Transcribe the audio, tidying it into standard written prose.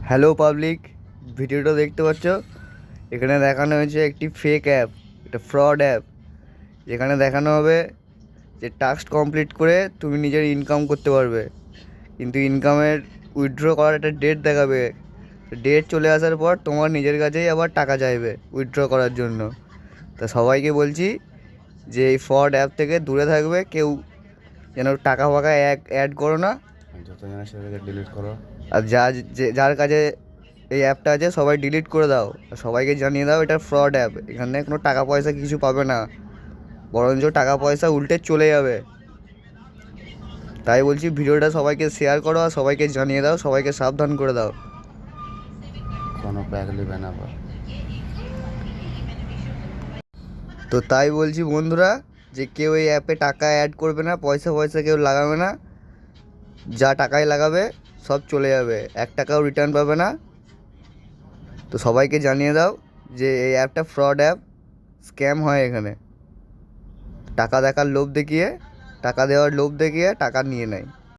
Hello public, ভিডিওটা দেখতে পাচ্ছ? এখানে দেখানো হয়েছে একটি ফেক অ্যাপ, এটা ফ্রড অ্যাপ। যেখানে দেখানো হবে যে টাস্ক কমপ্লিট করে তুমি নিজের ইনকাম করতে পারবে, কিন্তু ইনকামের উইথড্র করার একটা ডেট দেখাবে। ডেট চলে আসার পর তোমার নিজের কাছেই আবার টাকা চাইবে উইথড্র করার জন্য। তা সবাইকে বলছি যে এই ফ্রড অ্যাপ থেকে দূরে থাকবে, কেউ যেন টাকা ফাকা অ্যাড করো না। যত জানা সেটাকে ডিলিট করো। আর যার কাছে এই অ্যাপটা আছে সবাই ডিলিট করে দাও, আর সবাইকে জানিয়ে দাও এটা ফ্রড অ্যাপ, এখানে কোনো টাকা পয়সা কিছু পাবে না, বরঞ্চ টাকা পয়সা উল্টে চলে যাবে। তাই বলছি ভিডিওটা সবাইকে শেয়ার করো আর সবাইকে জানিয়ে দাও, সবাইকে সাবধান করে দাও। কোনো ব্যাগ নেবে না বা তো তাই বলছি বন্ধুরা, যে কেউ এই অ্যাপে টাকা অ্যাড করবে না, পয়সা পয়সা কেউ লাগাবে না। যা টাকাই লাগাবে সব চলে যাবে, 1 টাকাও রিটার্ন পাবে না। তো সবাইকে জানিয়ে দাও যে এই অ্যাপটা ফ্রড অ্যাপ, স্ক্যাম হয় এখানে। টাকা দেখার লোভ দেখিয়ে, টাকা দেওয়ার লোভ দেখিয়ে টাকা নিয়ে নেয়।